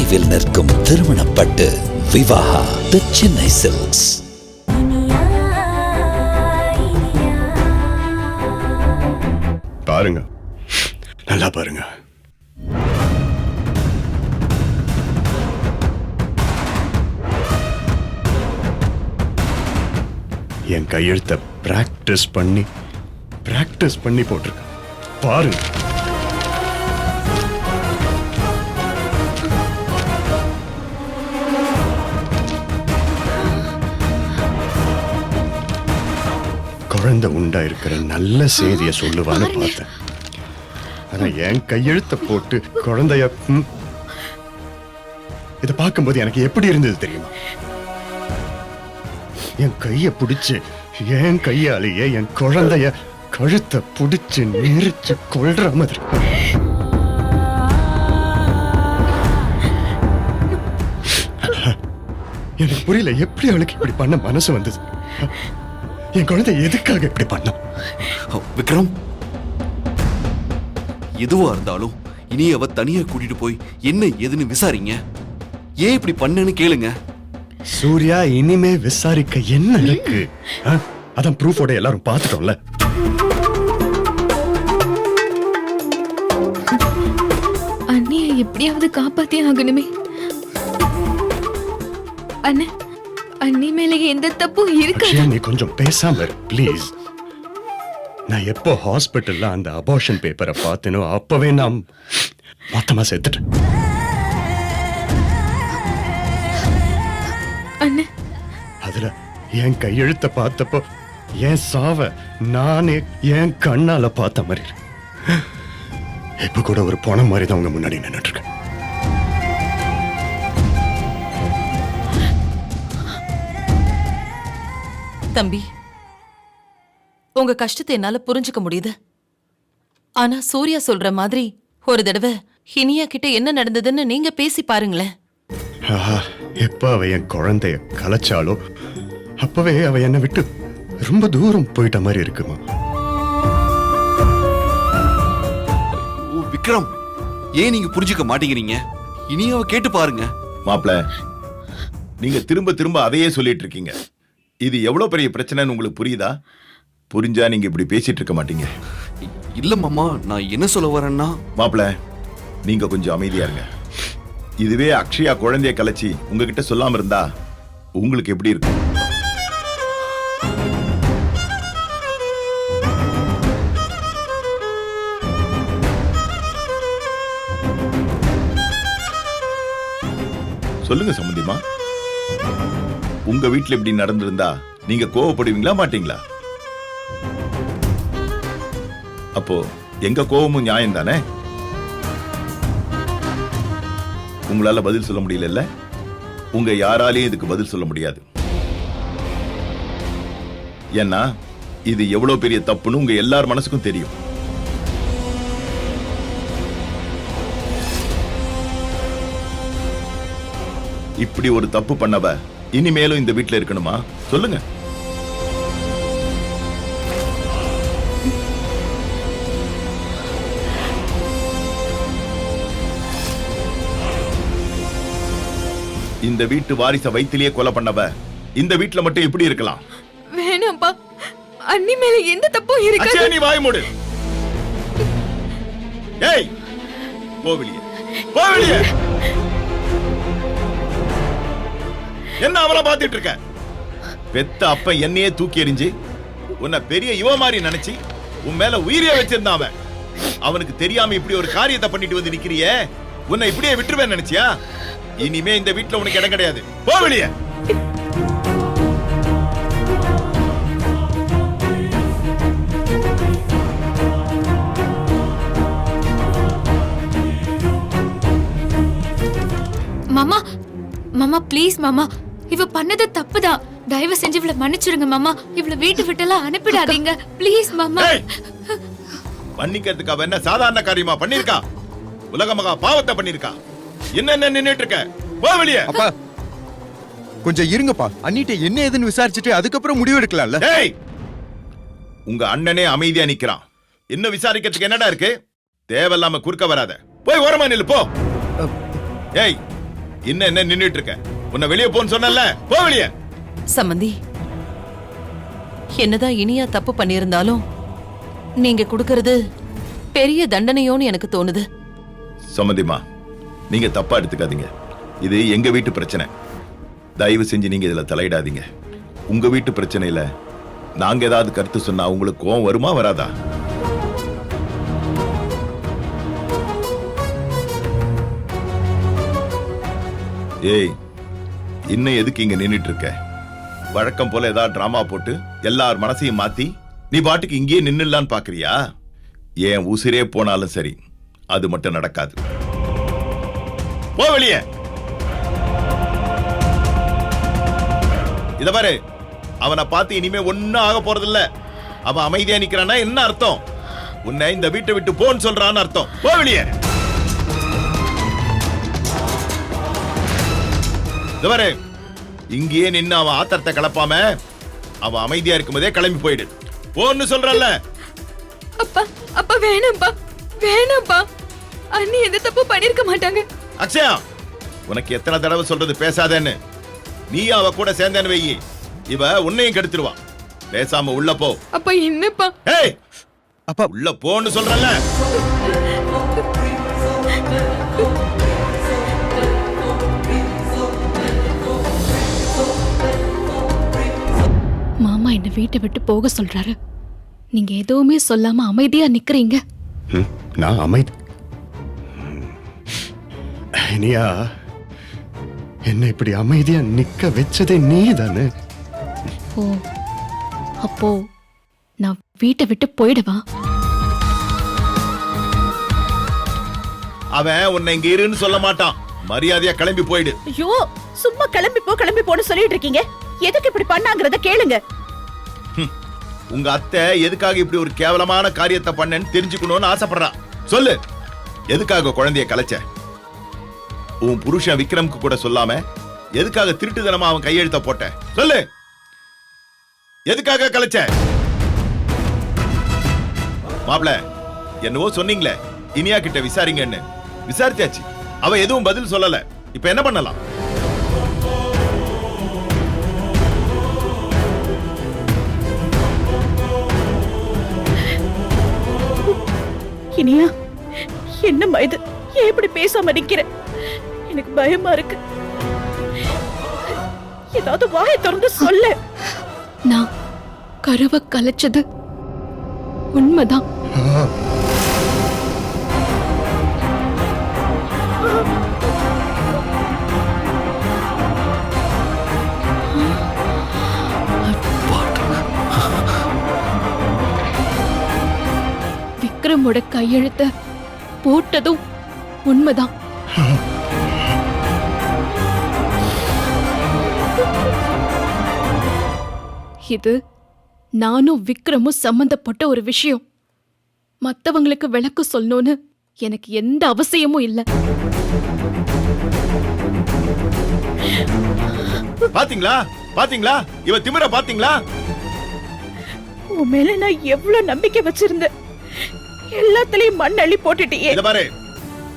விரைவில் நிற்கும் திருமணப்பட்டு விவாஹா தி சென்னை சில்க்ஸ். பாருங்க, நல்லா பாருங்க. என் கையெழுத்த பிராக்டிஸ் பண்ணி போட்டிருக்க பாருங்க. குழந்தை உண்டா இருக்கிற நல்ல செய்தியை சொல்லுவான்னு பார்த்தேன். ஆனா என் கையெழுத்த போட்டு குழந்தைய இதை பார்க்கும்போது எனக்கு எப்படி இருந்தது தெரியுமா? என் கைய பிடிச்சு என் கையாலேயே என் குழந்தைய கழுத்தை பிடிச்சு நெரிச்சு கொல்ற மாதிரி. எனக்கு புரியல எப்படி அவளுக்கு இப்படி பண்ண மனசு வந்தது. என் குழந்தை எதுக்காக இப்படி பண்ண? விக்ரம், எதுவா இருந்தாலும் இனி அவ தனியா கூட்டிட்டு போய் என்ன ஏதுன்னு விசாரிங்க. ஏன் இப்படி பண்ணேன்னு கேளுங்க. சூர்யா, இனிமே விசாரிக்க என்ன இருக்கு? அதான் ப்ரூஃபோட எல்லாரும் பார்த்துட்டோம்ல. அண்ணியை எப்படியாவது காப்பாத்தியே ஆகணுமே. அண்ணே, அண்ணி மேல எந்த தப்பும் இருக்கு? நீ கொஞ்சம் பேசாம இரு ப்ளீஸ். நான் எப்போ ஹாஸ்பிட்டல்ல அந்த அபார்ஷன் பேப்பரை பார்த்தேனோ அப்பவே நான் மொத்தமா செத்துட்டேன். அண்ணே, அதுல என் கையெழுத்த பார்த்தப்போ என் சாவ நானே என் கண்ணால பார்த்த மாதிரி இருக்கு. இப்ப கூட ஒரு பொண மாதிரி தான் உங்க முன்னாடி நின்னுட்டு இருக்கேன். தம்பி, உங்க கஷ்டத்தை என்னால புரிஞ்சுக்க முடியுது. ஆனா சூர்யா சொல்ற மாதிரி ஒரு தடவை இனியா கிட்ட என்ன நடந்ததுன்னு நீங்க பேசி பாருங்களேன். எப்ப அவ என் குழந்தைய கலைச்சாலோ அப்பவே அவ என்னை விட்டு ரொம்ப தூரம் போயிட்ட மாதிரி இருக்குமா? விக்ரம், ஏன் நீங்க புரிஞ்சுக்க மாட்டேங்கிறீங்க? இனியாவை கேட்டு பாருங்க. மாப்ள, நீங்க திரும்ப திரும்ப அதையே சொல்லிட்டு இருக்கீங்க. இது எவ்வளவு பெரிய பிரச்சனைன்னு உங்களுக்கு புரியுதா? புரிஞ்சா நீங்க இப்படி பேசிட்டு இருக்க மாட்டீங்க. இல்ல மாமா, நான் என்ன சொல்ல வரேன்னா, மாப்ள நீங்க கொஞ்சம் அமைதியா இருங்க. இதுவே அக்ஷயா குழந்தைய கலைச்சி உங்ககிட்ட சொல்லாம இருந்தா உங்களுக்கு எப்படி இருக்கும்? சொல்லுங்க சம்பந்திமா, உங்க வீட்டுல இப்படி நடந்திருந்தா நீங்க கோவப்படுவீங்களா மாட்டீங்களா? அப்போ எங்க கோவமும் நியாயம் தானே? உங்களால பதில் சொல்ல முடியல. உங்க யாராலையும் இதுக்கு பதில் சொல்ல முடியாது. ஏன்னா இது எவ்வளவு பெரிய தப்புன்னு உங்க எல்லார் மனசுக்கும் தெரியும். இப்படி ஒரு தப்பு பண்ணவ இனிமேலும் இந்த வீட்டுல இருக்கணுமா? சொல்லுங்க. இந்த வீட்டு வாரிச வயிற்றிலேயே கொலை பண்ணவ இந்த வீட்டுல மட்டும் எப்படி இருக்கலாம்? வேணாம்பா, அண்ணி மேல எந்த தப்பும் இருக்கு? நீ வாய் மூடு. ஏய், கோவிலியே கோவிலியே, என்ன அவளை பாத்துட்டு இருக்க? பெத்த அப்ப என்னையே தூக்கி எறிஞ்சு உன்னை பெரிய இவ மாதிரி நினைச்சு உன் மேல உயிரியா வச்சிருந்தான் அவன். அவனுக்கு தெரியாம இப்படி ஒரு காரியத்தை பண்ணிட்டு வந்து நிக்கிறியே, உன்னை இப்படியே விட்டுருவேன் நினைச்சியா? இனிமே இந்த வீட்டுல உனக்கு இடம் கிடையாது. போ வெளியே. மாமா, மாமா ப்ளீஸ் மாமா, இவ பண்ணது தப்புதான். தயவு செஞ்சு இவள மன்னிச்சிடுங்க மாமா. இவள வீட்டு விட்டெல்லாம் அனுப்பிடாதீங்க ப்ளீஸ் மாமா. பண்ணிக்கிறதுக்கு அவ என்ன சாதாரண காரியமா பண்ணிருக்கா? உலக மகா பாவத்தை பண்ணிருக்கா. என்ன நின்னுட்டு இருக்க? போ வெளியே. அப்பா கொஞ்சம் இருங்கப்பா. அண்ணிட்ட என்ன ஏதுன்னு விசாரிச்சுட்டு அதுக்கப்புறம் முடிவு எடுக்கலாம்ல. டேய், உங்க அண்ணனே அமைதியா நிக்கிறான். என்ன விசாரிக்கிறதுக்கு என்னடா இருக்கு? தேவையில்லாம குறுக்க வராத. போய் ஓரமா நில்லு போ. ஏய், இன்னும் என்ன நின்னுட்டு இருக்க? உன்னை வெளியே போன்னு சொன்னல, போ வெளியே. சம்மந்தி, என்னதான் இனியா தப்பு பண்ணியிருந்தாலும் நீங்க கொடுக்கறது பெரிய தண்டனையோன்னு எனக்கு தோணுது. சம்மந்திமா, நீங்க தப்பா எடுத்துக்காதீங்க. இது எங்க வீட்டு பிரச்சனை. தயவு செஞ்சு நீங்க இதுல தலையிடாதீங்க. உங்க வீட்டு பிரச்சனையில நாங்க ஏதாவது கருத்து சொன்னா உங்களுக்கு கோவம் வருமா வராதா? ஏய், இன்னும் எதுக்கு இங்க நின்னுட்டு இருக்க? வழக்கம் போல ஏதாவது டிராமா போட்டு எல்லார் மனசையும் மாத்தி நீ பாட்டுக்கு இங்கேயே நின்னுடலான்னு பாக்குறியா? ஏன் உசிரே போனாலும் சரி, அது மட்டும் நடக்காது. போ வெளியே. இத பாரு, அவனை பார்த்து இனிமே ஒன்னும் ஆக போறதில்ல. அவன் அமைதியா நிக்கிறானா என்ன அர்த்தம்? உன்னை இந்த வீட்டை விட்டு போன்னு சொல்றான்னு அர்த்தம். போ வெளியே. இத பாரு, இங்கேயே நின்னு அவன் ஆத்திரத்தை கிளப்பாம அவன் அமைதியா இருக்கும்போதே கிளம்பி போயிடு. போன்னு சொல்றல்ல. அப்பா அப்பா வேணாம்ப்பா, வேணாம்ப்பா. அண்ணி எந்த தப்பு பண்ணிருக்க மாட்டாங்க. அக்ஷயா, உனக்கு எத்தனை தடவை சொல்றது பேசாதேன்னு? நீ அவ கூட சேர்ந்தேன்னு வெயி, இவ உன்னையும் கெடுத்துருவா. பேசாம உள்ள போ. அப்பா என்னப்பா? ஏய், அப்பா உள்ள போன்னு சொல்றல்ல. மாமா என்ன வீட்டை விட்டு போக சொல்றாரு. நீங்க எதுவுமே சொல்லாம அமைதியா நிக்கிறீங்க. நான் அமைதி. இனியா, என்ன இப்படி அமைதியா நிக்க வச்சதே நீ தானே. ஓ, அப்போ நான் வீட்டை விட்டு போயிடவா? அவன் உன்னை இங்க இருன்னு சொல்ல மாட்டான். மரியாதையா கிளம்பி போயிடு. ஐயோ, சும்மா கிளம்பி போன்னு சொல்லிட்டு இருக்கீங்க. எதுக்கு இப்படி பண்ணாங்கறத கேளுங்க. உங்க அத்தை எதுக்காக இப்படி ஒரு கேவலமான காரியத்தை பண்ணேன்னு தெரிஞ்சுக்கணும்னு ஆசைப்படுறான். சொல்லு, எதுக்காக குழந்தைய கலைச்ச? உன் புருஷன் விக்ரம்க்கு கூட சொல்லாம எதுக்காக திருட்டுத்தனமா அவன் கையெழுத்த போட்ட? சொல்லு, எதுக்காக கலைச்ச? மாப்ள, என்னவோ சொன்னீங்களே இனியா கிட்ட விசாரிங்கன்னு. விசாரிச்சாச்சு, அவ எதுவும் பதில் சொல்லல. இப்ப என்ன பண்ணலாம்? இனியா, என்னம்மா இது? ஏன் இப்படி பேசாம நிக்கிற? எனக்கு பயமா இருக்கு. ஏதாவது வாயை திறந்து சொல்லு. நான் கருவை கலைச்சது உண்மைதான். விக்ரமோட கையெழுத்த போட்டதும் உண்மைதான். இது நானும் விக்ரமும் சம்பந்தப்பட்ட ஒரு விஷயம். மத்தவங்களுக்கு விளக்கு சொல்லணும்னு எனக்கு எந்த அவசியமும் இல்ல. பாத்தீங்களா பாத்தீங்களா, இவ திமிர பாத்தீங்களா? உன் மேல நான் எவ்வளவு நம்பிக்கை வச்சிருந்தேன். எல்லாத்துலயும் மண் அள்ளி போட்டுட்டியே. இத பாரு,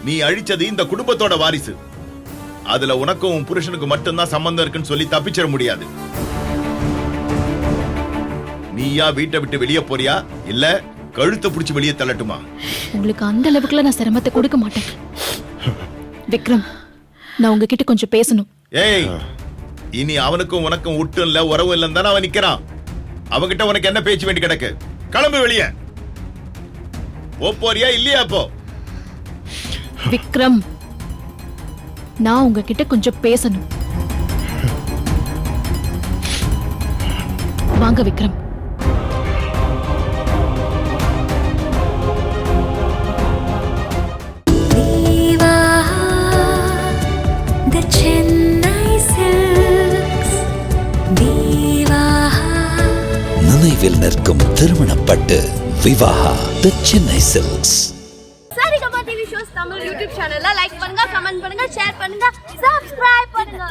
நீ அழிச்சது இந்த குடும்பத்தோட வாரிசு. அதுல உனக்கும் உன் புருஷனுக்கு மட்டும்தான் சம்பந்தம் இருக்குன்னு சொல்லி தப்பிச்சிட முடியாது. நீயா வீட்டை விட்டு வெளியே போறியா, இல்ல கழுத்தை பிடிச்சு வெளியே தள்ளட்டுமா? உங்களுக்கு அந்த அளவுக்குலாம் நான் சிரமத்தை கொடுக்க மாட்டேன். விக்ரம், நான் உங்ககிட்ட கொஞ்சம் பேசணும். ஏய், இனி அவனுக்கும் உனக்கும் விட்டும் இல்ல உறவு இல்லன்னு தானே அவன் நிக்கிறான். அவன்கிட்ட உனக்கு என்ன பேச்சு வேண்டி கிடக்கு? கிளம்பு வெளியே. போறியா இல்லையா? போ. விக்ரம், நான் உங்ககிட்ட கொஞ்சம் பேசணும். வாங்க விக்ரம். நினைவில் நிற்கும் திருமணப்பட்டு Vivaha the Chennai Silks. Saregama TV shows Tamil YouTube சேனல்ல லைக் பண்ணுங்க, கமெண்ட் பண்ணுங்க, ஷேர் பண்ணுங்க, சப்ஸ்கிரைப் பண்ணுங்க.